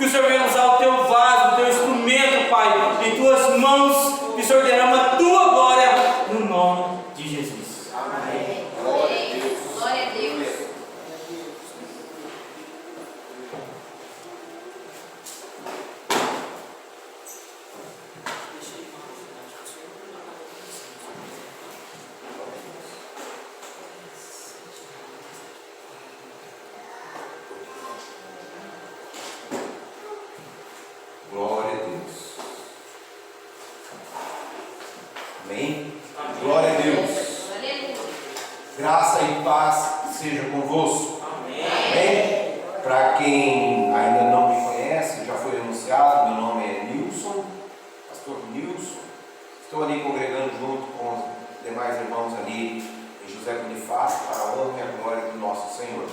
que o Senhor venha usar o teu vaso, o teu instrumento, Pai, em tuas mãos, que o Senhor derrama a tua glória no nome de Jesus. Amém. Glória a Deus. Glória a Deus. Glória a Deus. Amém? Glória a Deus. Graça e paz seja convosco. Amém? Para quem ainda não me conhece, já foi anunciado, meu nome é Nilson, pastor Nilson. Estou ali congregando junto com os demais irmãos ali em José Bonifácio para a honra e a glória do nosso Senhor.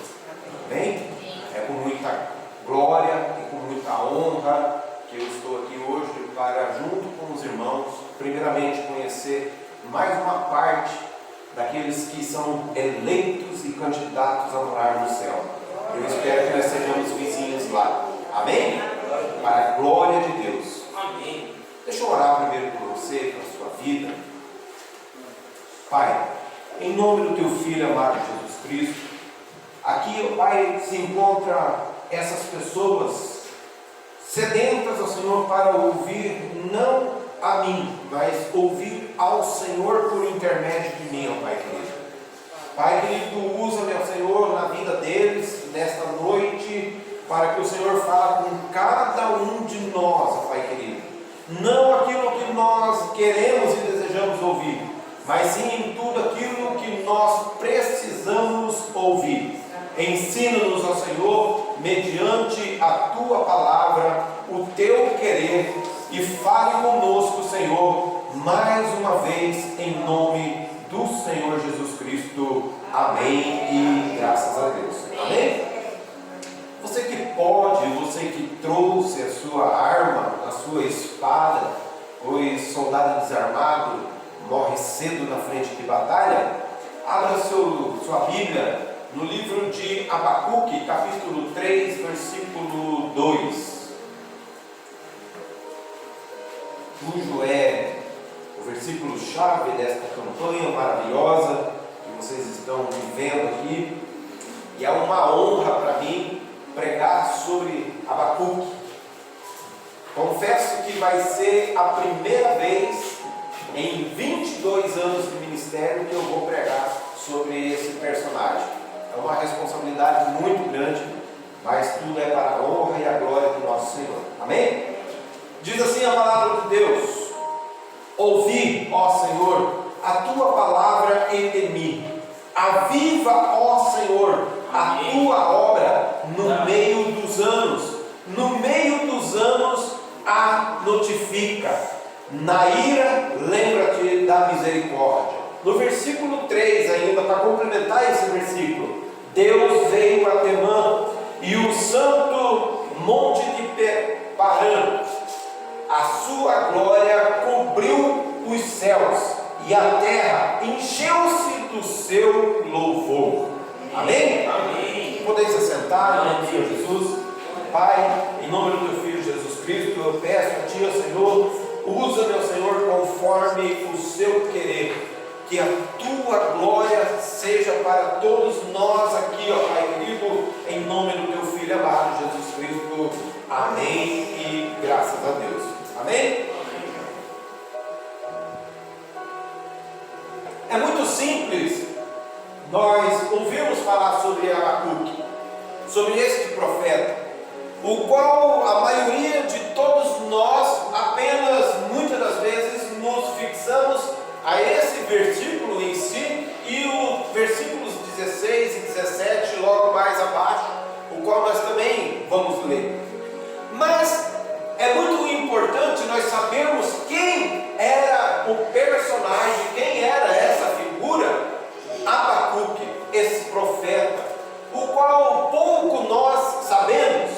Amém? É com muita glória e com muita honra que eu estou aqui hoje para, junto com os irmãos, primeiramente conhecer mais uma parte daqueles que são eleitos e candidatos a morar no céu. Eu espero que nós sejamos vizinhos lá. Amém? Para a glória de Deus. Amém. Deixa eu orar primeiro por você, pela sua vida. Pai, em nome do teu Filho amado Jesus Cristo, aqui, Pai, se encontra essas pessoas sedentas ao Senhor para ouvir, não a mim, mas ouvir ao Senhor por intermédio de mim, ó Pai querido. Pai querido, tu usa, meu Senhor, na vida deles, nesta noite, para que o Senhor fale com cada um de nós, ó Pai querido. Não aquilo que nós queremos e desejamos ouvir, mas sim em tudo aquilo que nós precisamos ouvir. Ensina-nos, ó Senhor, mediante a tua palavra, o teu querer, e fale conosco, Senhor, mais uma vez, em nome do Senhor Jesus Cristo. Amém e graças a Deus. Amém? Você que pode, você que trouxe a sua arma, a sua espada, pois soldado desarmado morre cedo na frente de batalha, abra sua Bíblia no livro de Abacuque, capítulo 3, versículo 2, cujo é o versículo-chave desta campanha maravilhosa que vocês estão vivendo aqui, e é uma honra para mim pregar sobre Abacuque. Confesso que vai ser a primeira vez em 22 anos de ministério que eu vou pregar sobre esse personagem. É uma responsabilidade muito grande, mas tudo é para a honra e a glória do nosso Senhor. Amém? Diz assim a palavra de Deus: ouvi, ó Senhor, a tua palavra e temi. Aviva, ó Senhor, a tua obra no meio dos anos. No meio dos anos a notifica. Na ira, lembra-te da misericórdia. No versículo 3 ainda, para complementar esse versículo, Deus veio a Temã e o santo monte de Parã. A sua glória cobriu os céus e a terra encheu-se do seu louvor. Amém? Amém. Podeis assentar em nome de Jesus. Pai, em nome do teu Filho Jesus Cristo, eu peço a ti, ó Senhor, usa, meu Senhor, conforme o seu querer. Que a tua glória seja para todos nós aqui, ó Pai querido, em nome do teu Filho amado Jesus Cristo. Amém e graças a Deus. Amém? É muito simples nós ouvirmos falar sobre Abacuque, sobre este profeta, o qual a maioria de todos nós apenas, muitas das vezes, nos fixamos a esse versículo em si e os versículos 16 e 17 logo mais abaixo, o qual nós também vamos ler. Mas é muito importante nós sabermos quem era o personagem, quem era essa figura, Abacuque, esse profeta, o qual pouco nós sabemos.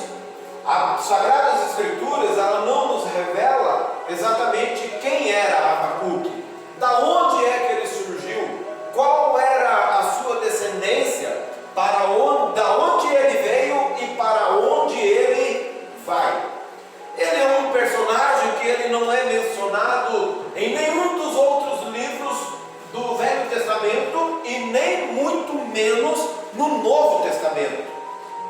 As Sagradas Escrituras, ela não nos revela exatamente quem era Abacuque, da onde é que ele surgiu, qual era a sua descendência, da onde ele veio e para onde ele vai. Ele é um personagem que ele não é mencionado em nenhum dos outros livros do Velho Testamento e nem muito menos no Novo Testamento.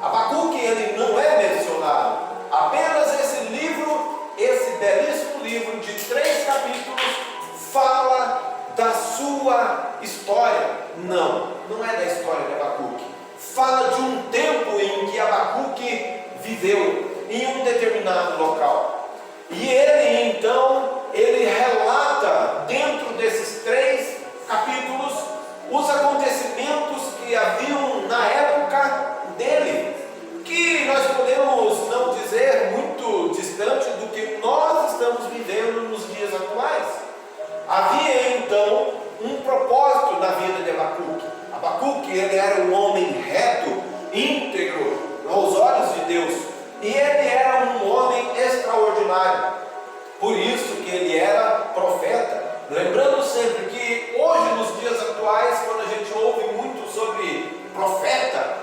Abacuque ele não é mencionado. Apenas esse livro, esse belíssimo livro de 3 capítulos, fala da sua história. Não é da história de Abacuque. Fala de um tempo em que Abacuque viveu em um determinado local. E ele então, ele relata dentro desses 3 capítulos os acontecimentos que haviam na época dele, que nós podemos não dizer muito distante do que nós estamos vivendo nos dias atuais. Havia então um propósito na vida de Abacuque. Abacuque ele era um homem reto, íntegro aos olhos de Deus, e ele era um homem extraordinário. Por isso que ele era profeta. Lembrando sempre que hoje, nos dias atuais, quando a gente ouve muito sobre profeta,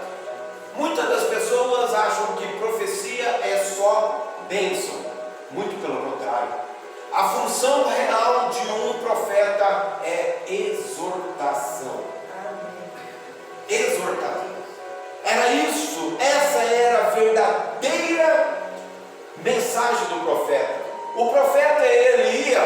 muitas das pessoas acham que profecia é só bênção. Muito pelo contrário. A função real de um profeta é exortação. Exortação. Era isso, essa era a verdadeira mensagem do profeta. O profeta ele ia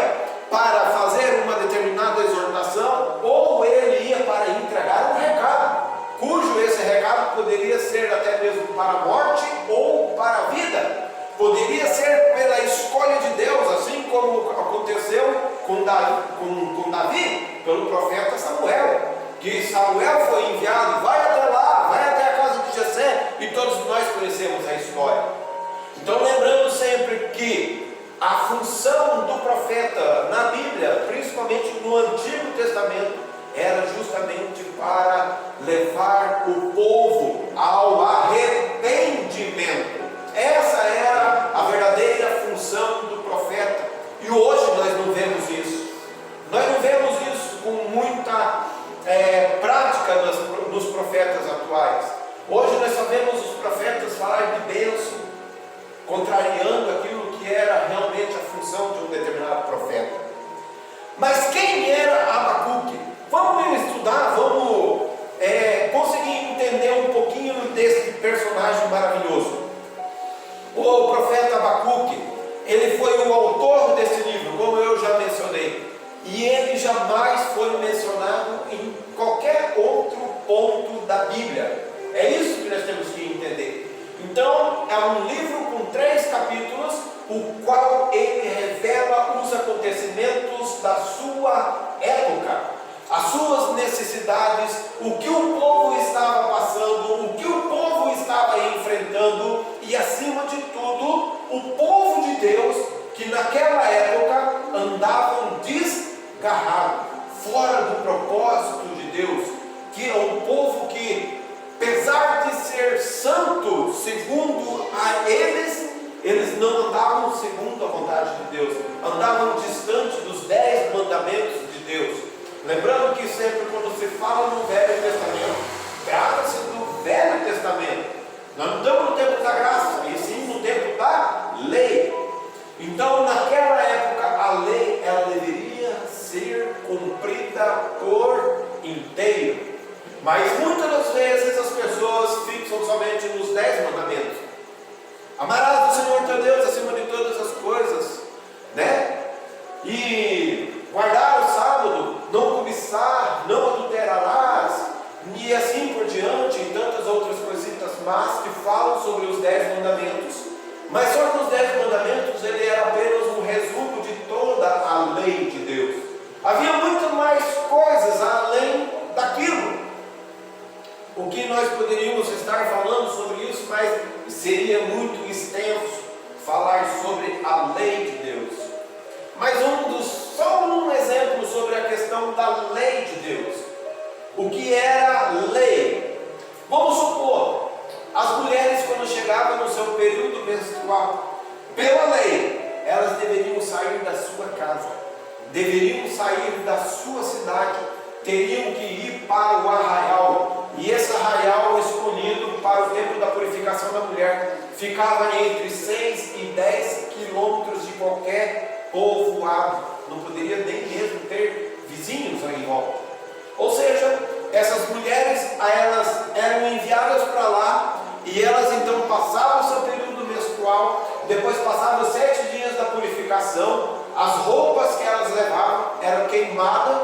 para fazer uma determinada exortação, ou ele ia para entregar um recado, cujo esse recado poderia ser até mesmo para a morte ou para a vida. Poderia ser pela escolha de Deus, assim como aconteceu com Davi, pelo profeta Samuel, que Samuel foi enviado, vai até lá, vai até a casa de Jessé, e todos nós conhecemos a história. Então, lembrando sempre que a função do profeta na Bíblia, principalmente no Antigo Testamento, era justamente para levar o povo ao arrependimento. Essa era a verdadeira função do profeta. E hoje nós não vemos isso. Nós não vemos isso com muita prática nos profetas atuais. Hoje nós só vemos os profetas falar de bênção, contrariando aquilo que era realmente a função de um determinado profeta. Mas quem era Abacuque? Vamos estudar, vamos conseguir entender um pouquinho desse personagem maravilhoso. O profeta Abacuque, ele foi o autor desse livro, como eu já mencionei, e ele jamais foi mencionado em qualquer outro ponto da Bíblia. É isso que nós temos que entender. Então, é um livro com 3 capítulos, o qual ele revela os acontecimentos da sua época, as suas necessidades, o que o povo estava passando, o que o povo estava enfrentando, e acima de tudo, o povo de Deus, que naquela época andavam desgarrados, fora do propósito de Deus, que é um povo que, apesar de ser santo segundo a eles não andavam segundo a vontade de Deus, andavam distante dos 10 mandamentos de Deus. Lembrando que sempre quando se fala no Velho Testamento, trata-se do Velho Testamento. Nós não estamos no tempo da graça, e sim no tempo da lei. Então, naquela época, a lei ela deveria ser cumprida por inteiro. Mas muitas das vezes as pessoas fixam somente nos 10 mandamentos. Amarás o Senhor teu Deus acima de todas as coisas, né? E guardar o sábado, não cobiçar, não adulterarás, e assim por diante, e tantas outras coisitas más que falam sobre os 10 mandamentos. Mas só que os 10 mandamentos, ele era apenas um resumo de toda a lei de Deus. Havia muito mais coisas além daquilo. O que nós poderíamos estar falando sobre isso, mas seria muito extenso falar sobre a lei de Deus. Mas só um exemplo sobre a questão da lei de Deus. O que era lei? Vamos supor, as mulheres quando chegavam no seu período menstrual, pela lei, elas deveriam sair da sua casa, deveriam sair da sua cidade, teriam que ir para o arraial, e esse arraial escolhido para o tempo da purificação da mulher ficava entre 6 essas mulheres, elas eram enviadas para lá, e elas então passavam o seu período menstrual, depois passavam 7 dias da purificação, as roupas que elas levavam eram queimadas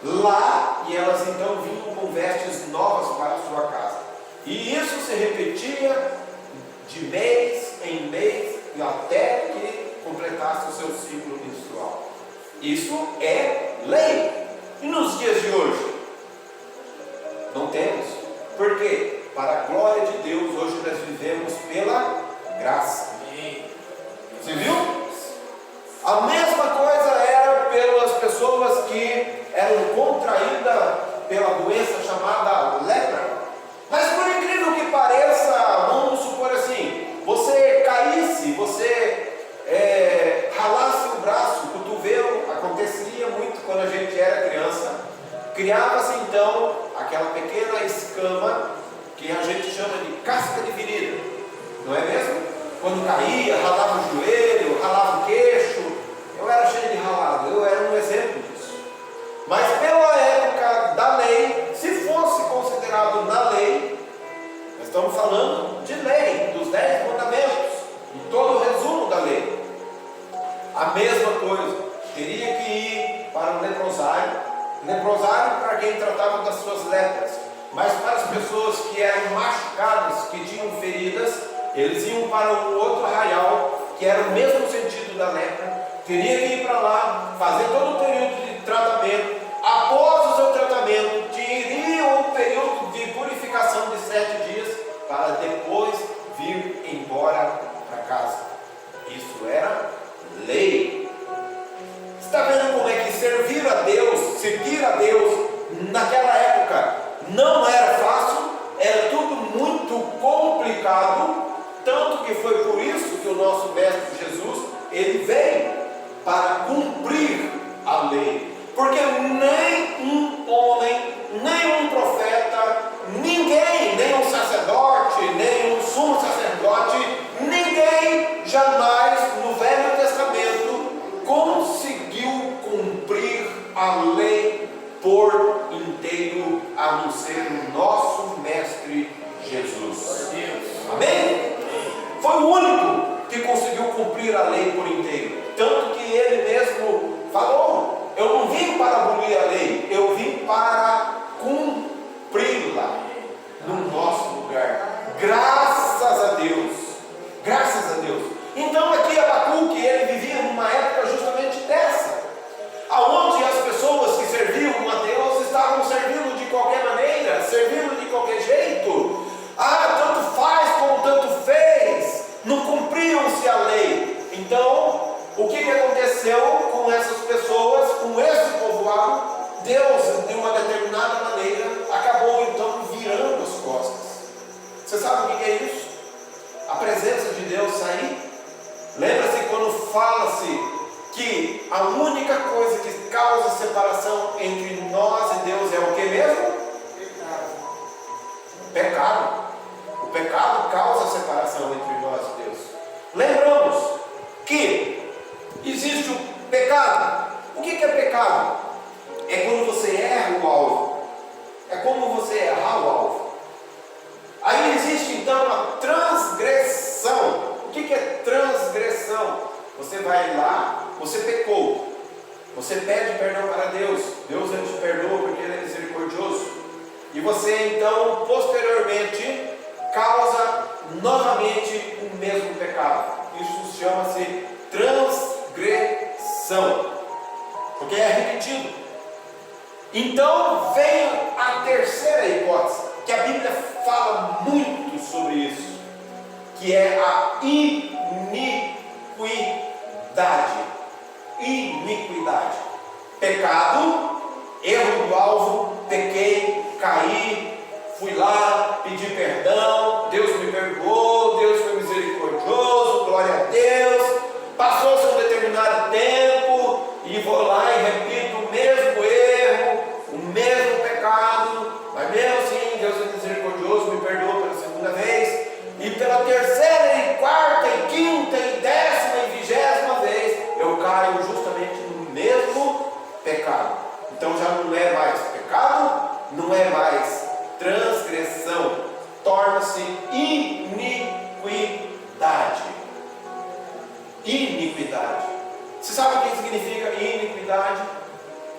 lá, e elas então vinham com vestes novas para a sua casa. E isso se repetia de mês em mês, e até que completasse o seu ciclo menstrual. Isso é lei. E nos dias de hoje? Não temos. Por quê? Para a glória de Deus, hoje nós vivemos pela graça. Você viu? A mesma coisa era pelas pessoas que eram contraídas pela doença chamada lepra. Mas por incrível que pareça, vamos supor assim, você caísse, você ralasse o braço, o cotovelo, acontecia muito quando a gente era criança. Criava-se então aquela pequena escama que a gente chama de casca de ferida, não é mesmo? Quando caía, ralava o joelho, ralava o queixo. Eu era cheio de ralado, eu era um exemplo disso. Mas pela época da lei, se fosse considerado na lei, nós estamos falando de lei, dos 10 mandamentos, e todo o resumo da lei. A mesma coisa, teria que ir para o leprosário para quem tratava das suas lepras, mas para as pessoas que eram machucadas, que tinham feridas, eles iam para um outro arraial, que era o mesmo sentido da lepra, teria que ir para lá, fazer todo o período de tratamento. Após o seu tratamento, teria um período de purificação de 7 dias, para depois vir embora para casa. Isso era lei. Está vendo como é que servir a Deus, seguir a Deus, naquela época não era fácil, era tudo muito complicado, tanto que foi por isso que o nosso Mestre Jesus, ele veio para cumprir a lei. Porque nem um homem, nem um profeta, ninguém, nem um sacerdote, nem um sumo sacerdote, ninguém jamais no Velho Testamento conseguiu cumprir a lei por inteiro, a não ser o nosso Mestre Jesus. Amém? Foi o único que conseguiu cumprir a lei por inteiro. Tanto que ele mesmo falou: eu não vim para abolir a lei, eu vim para cumpri-la no nosso lugar. Graças a Deus. Graças a Deus. Então aqui Abacuque, ele vivia numa época justamente dessa, aonde as pessoas que serviam a Deus estavam servindo de qualquer maneira, servindo de qualquer jeito. Tanto faz como tanto fez, não cumpriam-se a lei. Então, o que aconteceu com essas pessoas, com esse povoado? Deus, de uma determinada maneira, acabou então virando as costas. Você sabe o que é isso? A presença de Deus sair. Lembra-se quando fala-se que a única coisa que causa separação entre nós e Deus é o que mesmo? Pecado. O pecado causa separação entre nós e Deus. Lembramos que existe o pecado. O que é pecado? É quando você erra o alvo. É como você errar o alvo. Aí existe então a transgressão. O que é transgressão? Você vai lá, você pecou, você pede perdão para Deus, Deus ele te perdoa porque Ele é misericordioso, e você então posteriormente causa novamente o mesmo pecado. Isso chama-se transgressão, porque é repetido. Então vem a terceira hipótese, que a Bíblia fala muito sobre isso, que é a iniquidade. Pecado, erro do alvo, pequei, caí, fui lá, pedi perdão, Deus me perdoou, Deus foi misericordioso, glória a Deus. Passou-se um determinado tempo e vou lá e repito o mesmo erro, o mesmo pecado, mas mesmo assim Deus é misericordioso, me perdoa pela segunda vez, e pela terceira e quarta e quinta e 10ª e 20ª vez eu caio justamente no mesmo pecado. Então já não é mais pecado iniquidade. Você sabe o que significa iniquidade?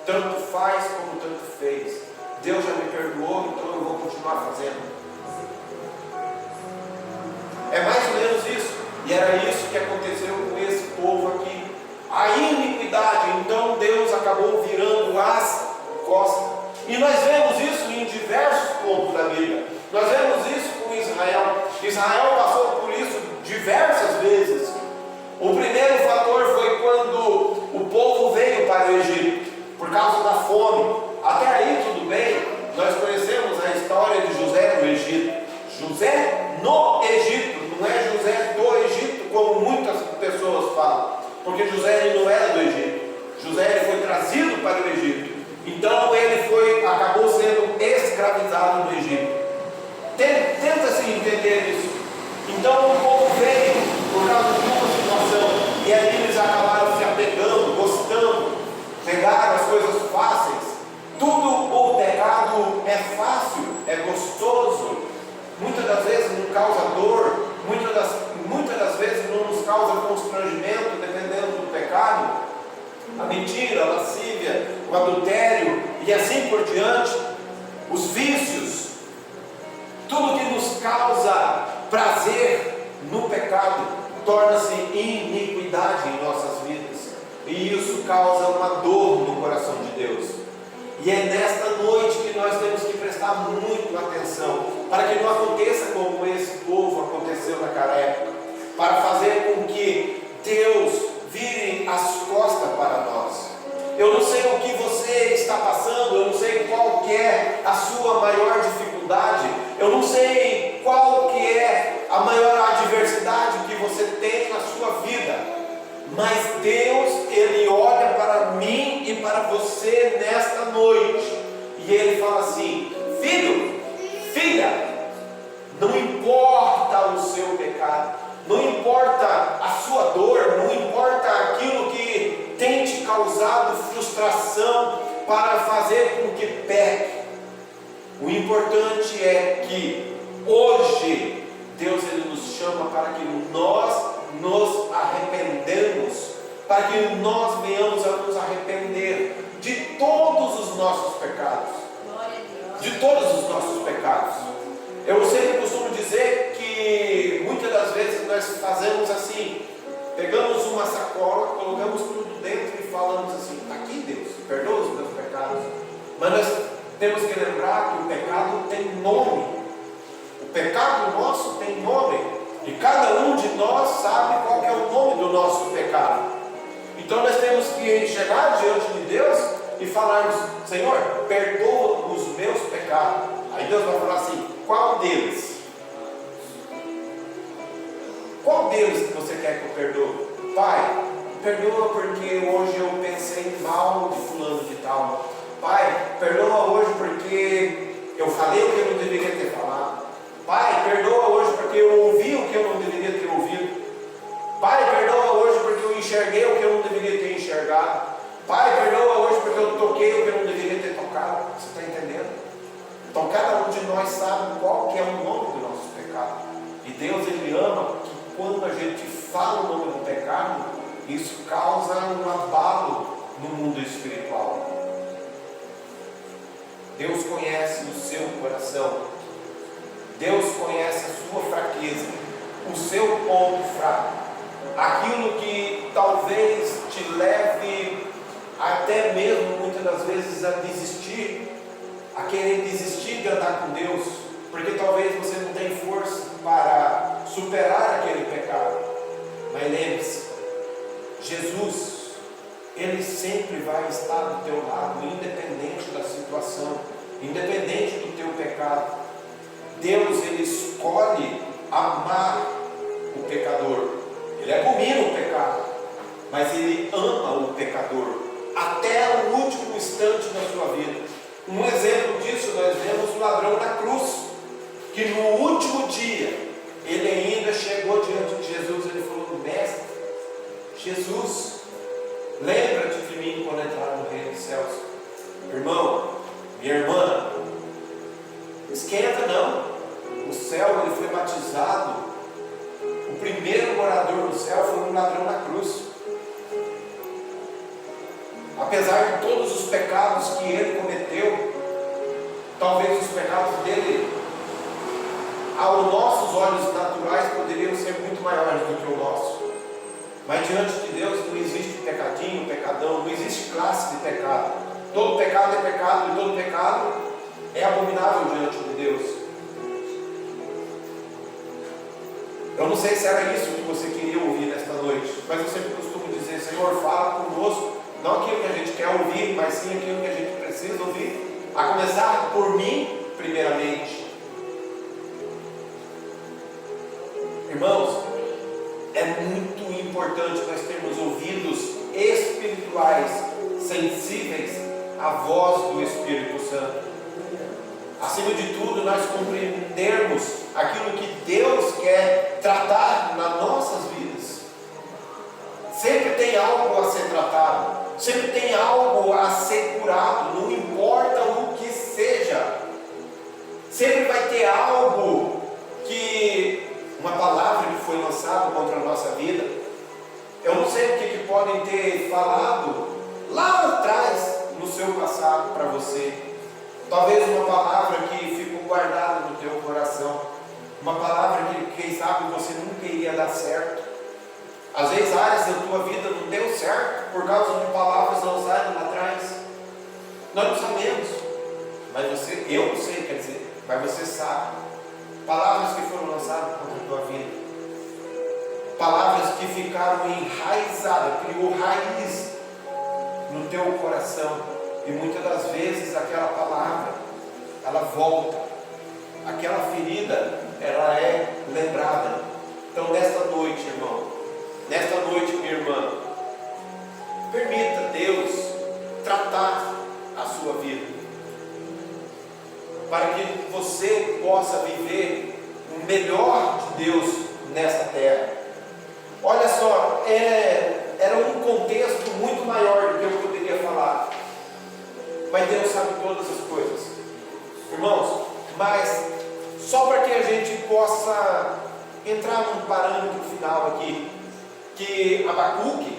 Tanto faz como tanto fez. Deus já me perdoou, então eu vou continuar fazendo. É mais ou menos isso. E era isso que aconteceu com esse povo aqui. A iniquidade. Então Deus acabou virando as costas. E nós vemos isso em diversos pontos da Bíblia. Nós vemos isso com Israel. Israel passou por isso diversas vezes. O primeiro fator foi quando o povo veio para o Egito, por causa da fome. Até aí tudo bem, nós conhecemos a história de José no Egito. José no Egito, não é José do Egito, como muitas pessoas falam, porque José ele não era do Egito. José ele foi trazido para o Egito. Então ele acabou sendo escravizado no Egito. Tenta-se entender isso. Então o povo veio por causa de uma situação, e aí eles acabaram se apegando, gostando, pegaram as coisas fáceis. Tudo o pecado é fácil, é gostoso. Muitas das vezes não causa dor, muitas das vezes não nos causa constrangimento, dependendo do pecado. A mentira, a lascívia, o adultério e assim por diante, os vícios, tudo que nos causa prazer no pecado torna-se iniquidade em nossas vidas, e isso causa uma dor no coração de Deus. E é nesta noite que nós temos que prestar muito atenção, para que não aconteça como esse povo aconteceu naquela época, para fazer com que Deus vire as costas para nós. Eu não sei o que você está passando, eu não sei qual que é a sua maior dificuldade, eu não sei qual que é a maior adversidade que você tem na sua vida, mas Deus, Ele olha para mim e para você nesta noite, e Ele fala assim: filho, filha, não importa o seu pecado, não importa a sua dor, não importa aquilo que tem te causado frustração para fazer com que peque. O importante é que hoje Deus ele nos chama para que nós nos arrependemos, para que nós venhamos a nos arrepender de todos os nossos pecados, de todos os nossos pecados. Eu sempre costumo dizer que muitas das vezes nós fazemos assim, pegamos uma sacola, colocamos tudo dentro e falamos assim: aqui Deus, perdoa os meus pecados. Mas nós temos que lembrar que o pecado tem nome. O pecado nosso tem nome, e cada um de nós sabe qual que é o nome do nosso pecado. Então nós temos que chegar diante de Deus e falarmos: Senhor, perdoa os meus pecados. Aí Deus vai falar assim: qual deles? Qual deles que você quer que eu perdoe? Pai, perdoa porque hoje eu pensei mal de fulano de tal. Pai, perdoa hoje porque eu falei o que eu não deveria ter falado. Pai, perdoa hoje porque eu ouvi o que eu não deveria ter ouvido. Pai, perdoa hoje porque eu enxerguei o que eu não deveria ter enxergado. Pai, perdoa hoje porque eu toquei o que eu não deveria ter tocado. Você está entendendo? Então cada um de nós sabe qual que é o nome do nosso pecado. E Deus ele ama que quando a gente fala o nome do pecado, isso causa um abalo no mundo espiritual. Deus conhece o seu coração. Deus conhece a sua fraqueza, o seu ponto fraco, aquilo que talvez te leve até mesmo muitas das vezes a desistir, a querer desistir de andar com Deus, porque talvez você não tenha força para superar aquele pecado. Mas lembre-se, Jesus, Ele sempre vai estar do teu lado, independente da situação, independente do teu pecado. Deus ele escolhe amar o pecador. Ele abomina o pecado, mas Ele ama o pecador até o último instante da sua vida. Um exemplo disso nós vemos o ladrão na cruz, que no último dia ele ainda chegou diante de Jesus. Ele falou: mestre, Jesus, lembra-te de mim quando entrar no reino dos céus. Irmão, minha irmã, esquenta não. O céu ele foi batizado. O primeiro morador do céu foi um ladrão na cruz. apesar de todos os pecados que ele cometeu, talvez os pecados dele, aos nossos olhos naturais, poderiam ser muito maiores do que o nosso. Mas diante de Deus não existe pecadinho, pecadão, não existe classe de pecado. Todo pecado é pecado e todo pecado é abominável diante de Deus. Eu não sei se era isso que você queria ouvir nesta noite, mas eu sempre costumo dizer: Senhor, fala conosco, não aquilo que a gente quer ouvir, mas sim aquilo que a gente precisa ouvir, a começar por mim, primeiramente. Irmãos, é muito importante nós termos ouvidos espirituais, sensíveis à voz do Espírito Santo. Acima de tudo, nós compreendermos aquilo que Deus quer tratar nas nossas vidas. Sempre tem algo a ser tratado, sempre tem algo a ser curado, não importa o que seja. Sempre vai ter algo uma palavra que foi lançada contra a nossa vida. Eu não sei o que podem ter falado lá atrás, no seu passado, para você. Talvez uma palavra que ficou guardada no teu coração, uma palavra que, quem sabe, você nunca iria dar certo. Às vezes áreas da tua vida não deu certo por causa de palavras lançadas lá atrás. Nós não sabemos, mas eu não sei, quer dizer, mas você sabe. Palavras que foram lançadas contra a tua vida, palavras que ficaram enraizadas, criou raiz no teu coração. E muitas das vezes aquela palavra, ela volta, aquela ferida, ela é lembrada. Então nesta noite, irmão, nesta noite, minha irmã, permita Deus tratar a sua vida, para que você possa viver o melhor de Deus nessa terra. Olha só, era um contexto muito maior do que eu poderia falar, mas Deus sabe todas as coisas, irmãos. Mas só para que a gente possa entrar num parâmetro final aqui, que Abacuque,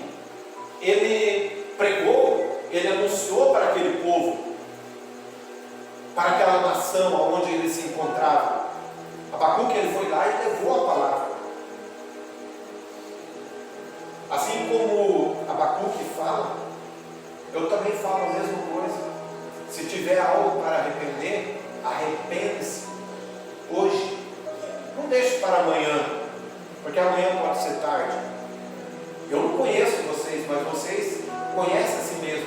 ele pregou, ele anunciou para aquele povo, para aquela nação onde ele se encontrava. Abacuque, ele foi lá e levou a palavra. Assim como Abacuque fala, eu também falo a mesma coisa. Se tiver algo para arrepender, arrepende-se hoje. Não deixe para amanhã, porque amanhã pode ser tarde. Eu não conheço vocês, mas vocês conhecem a si mesmo.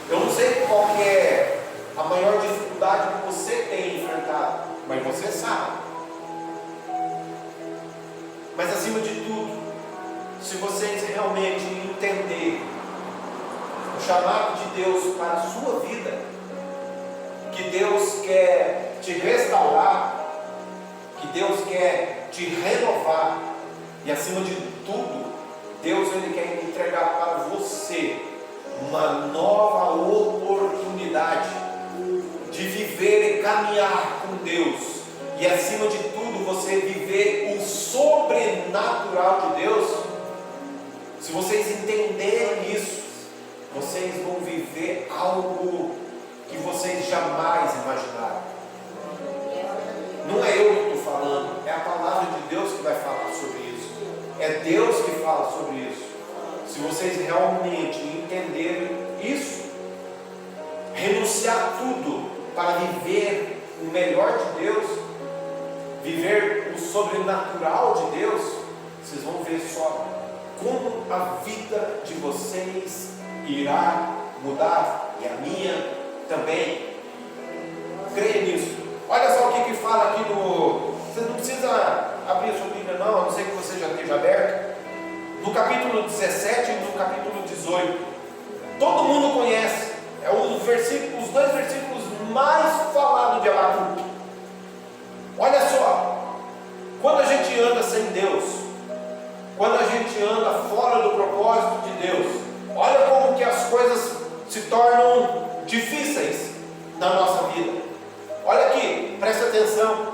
Eu não sei qual que é a maior dificuldade que você tem enfrentado, mas você sabe. Mas acima de tudo, se vocês realmente entenderem o chamado de Deus para a sua vida, que Deus quer te restaurar, que Deus quer te renovar, e acima de tudo, Deus ele quer entregar para você uma nova oportunidade de viver e caminhar com Deus, e acima de tudo você viver o sobrenatural de Deus. Se vocês entenderem isso, vocês vão viver algo que vocês jamais imaginaram. Não é eu que estou falando, é a palavra de Deus que vai falar sobre isso. É Deus que fala sobre isso. Se vocês realmente entenderem isso, renunciar tudo para viver o melhor de Deus, viver o sobrenatural de Deus, vocês vão ver só como a vida de vocês irá mudar, e a minha também. Creia nisso. Olha só o que fala aqui no... Você não precisa abrir a sua Bíblia não, a não ser que você já esteja aberto. No capítulo 17 e no capítulo 18. Todo mundo conhece. É os dois versículos mais falados de Abacuque. Olha só. Quando a gente anda sem Deus, quando a gente anda fora do propósito de Deus, olha como que as coisas se tornam difíceis na nossa vida. Olha aqui, presta atenção.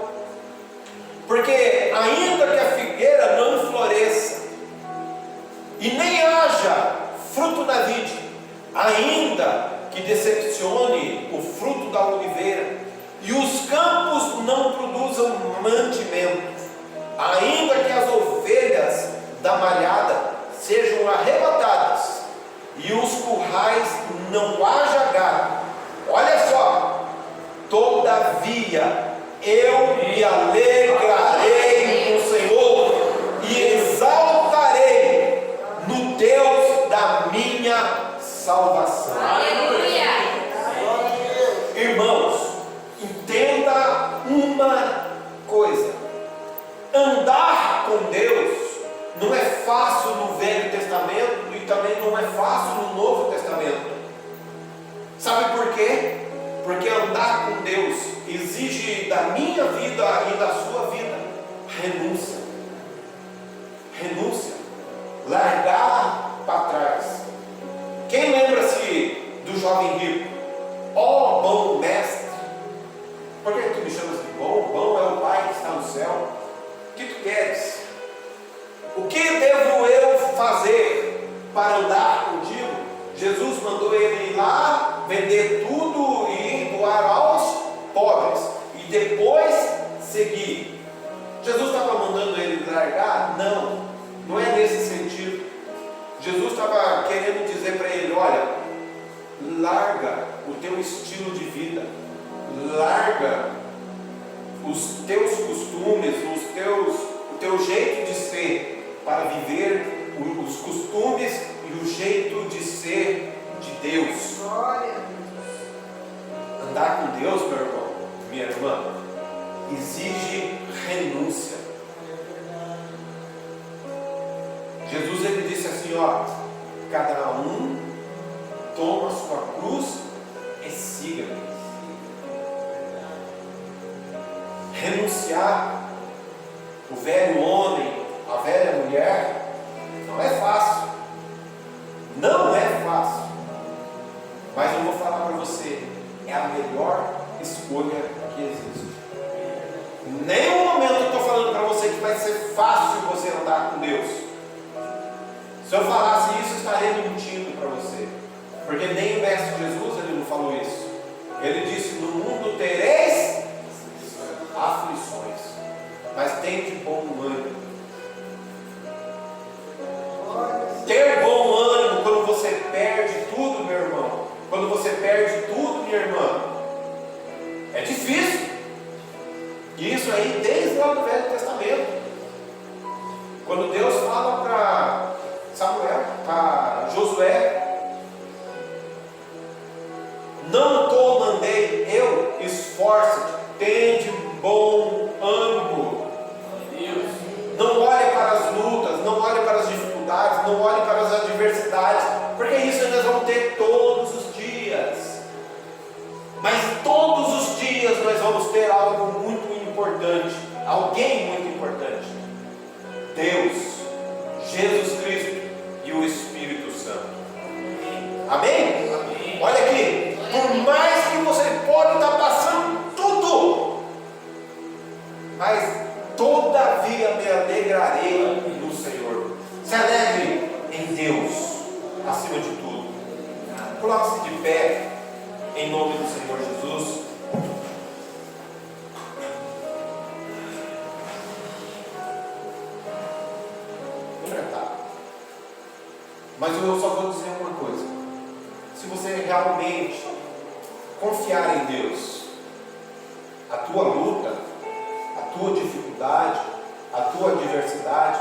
Porque ainda que a figueira não floresça e nem haja fruto na vide, ainda que decepcione o fruto da oliveira, e os campos não produzam mantimento, ainda que as ovelhas da malhada sejam arrebatadas, e os currais não haja gado, olha só, todavia eu me alegrarei no Senhor, e exaltarei no Deus da minha salvação. Aleluia. Irmãos, entenda uma coisa: andar com Deus não é fácil no Velho Testamento e também não é fácil no Novo Testamento. Sabe por quê? Porque andar com Deus exige da minha vida e da sua vida renúncia. Renúncia. Largar para trás. Quem lembra-se do jovem rico? Ó bom mestre. Por que tu me chamas de bom? Bom é o Pai que está no céu. O que tu queres? O que devo eu fazer para andar contigo? Jesus mandou ele ir lá, vender tudo e doar aos pobres, e depois seguir. Jesus estava mandando ele largar? Não, não é nesse sentido. Jesus estava querendo dizer para ele: olha, larga o teu estilo de vida, larga os teus costumes, o teu jeito de ser, para viver os costumes e o jeito de ser de Deus. Andar com Deus, meu irmão, minha irmã, exige renúncia. Jesus ele disse assim: ó, cada um toma a sua cruz e siga-me. Renunciar o velho homem, a velha mulher, não é fácil. Não é fácil. Mas eu vou falar para você, é a melhor escolha que existe. Em nenhum momento eu estou falando para você que vai ser fácil você andar com Deus. Se eu falasse isso, eu estaria mentindo para você. Porque nem o Mestre Jesus ele não falou isso. Ele disse: no mundo tereis aflições, mas tem de bom ânimo. Ter bom ânimo quando você perde tudo, meu irmão. Quando você perde tudo, minha irmã, é difícil. E isso aí desde lá do Velho Testamento. Quando Deus fala para Samuel, para Josué: não te mandei eu, esforça-te, tende bom ânimo. Não olhe para as lutas, não olhe para as dificuldades, não olhe para as adversidades, porque isso nós vamos ter todos os dias. Mas todos os dias nós vamos ter algo muito importante, alguém muito importante: Deus, Jesus Cristo e o Espírito Santo. Amém? Amém. Olha aqui, por mais que você pode estar passando tudo, mas todavia me alegrarei no Senhor. Se alegre em Deus, acima de tudo. Coloque-se de pé, em nome do Senhor Jesus. Enfrentar. Mas eu só vou dizer uma coisa: se você realmente confiar em Deus, a tua luta, a tua dificuldade, a tua adversidade,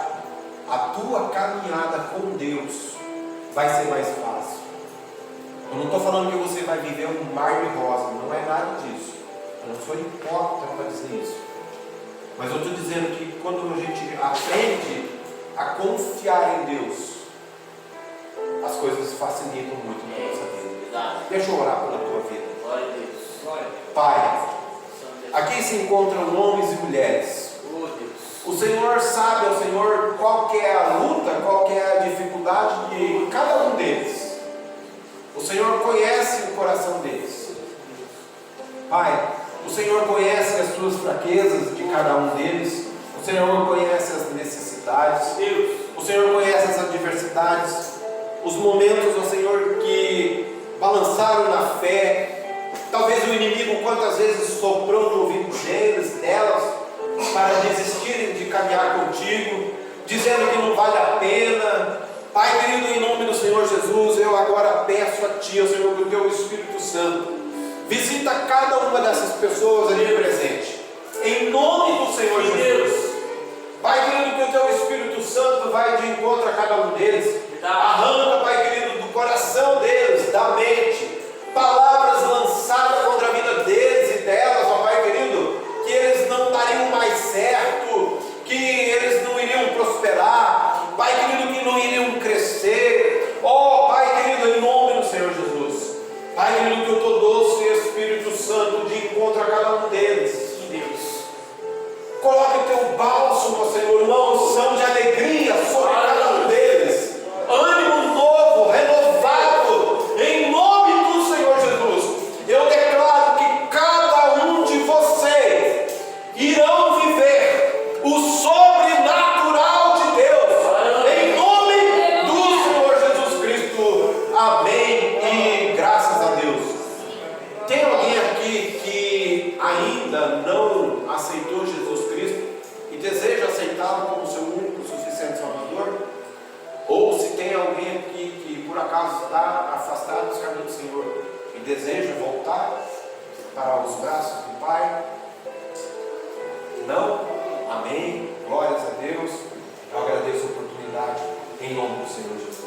a tua caminhada com Deus vai ser mais fácil. Eu não estou falando que você vai viver um mar de rosa, não é nada disso. Eu não sou hipócrita para dizer isso. Mas eu estou dizendo que quando a gente aprende a confiar em Deus, as coisas facilitam muito na nossa vida. Deixa eu orar pela tua vida. Glória a Deus. Pai, aqui se encontram homens e mulheres. O Senhor sabe, o Senhor, qual que é a luta, qual que é a dificuldade de cada um deles. O Senhor conhece o coração deles. Pai, o Senhor conhece as suas fraquezas de cada um deles. O Senhor conhece as necessidades. O Senhor conhece as adversidades. Os momentos, ó Senhor, que avançaram na fé. Talvez o inimigo quantas vezes soprou no ouvido deles, delas, para desistirem de caminhar contigo, dizendo que não vale a pena. Pai querido, em nome do Senhor Jesus, eu agora peço a Ti, ó Senhor, do Teu Espírito Santo, visita cada uma dessas pessoas ali presente, em nome do Senhor Jesus. Pai querido, que o Teu Espírito Santo vai de encontro a cada um deles, arranca, Pai querido, do coração deles, da mente, palavras lançadas contra a vida deles e delas, ó Pai querido, que eles não dariam mais certo, que eles não iriam prosperar, Pai querido, que não iriam crescer. Ó Pai querido, em nome do Senhor Jesus, Pai querido, que o Teu doce Espírito Santo de encontro a cada um deles, Deus, coloque o Teu bálsamo, Senhor, uma unção de alegria sobre cada um deles, ânimo novo, renovado, em nome do Senhor Jesus. Eu declaro que cada um de vocês irão viver o sobrenatural de Deus, em nome do Senhor Jesus Cristo. Amém e graças a Deus. Tem alguém aqui que ainda não aceitou Jesus Cristo e deseja aceitá-lo como seu único e suficiente Salvador? Ou se tem alguém aqui que por acaso está afastado dos caminhos do Senhor e deseja voltar para os braços do Pai? Não? Amém? Glórias a Deus. Eu agradeço a oportunidade em nome do Senhor Jesus.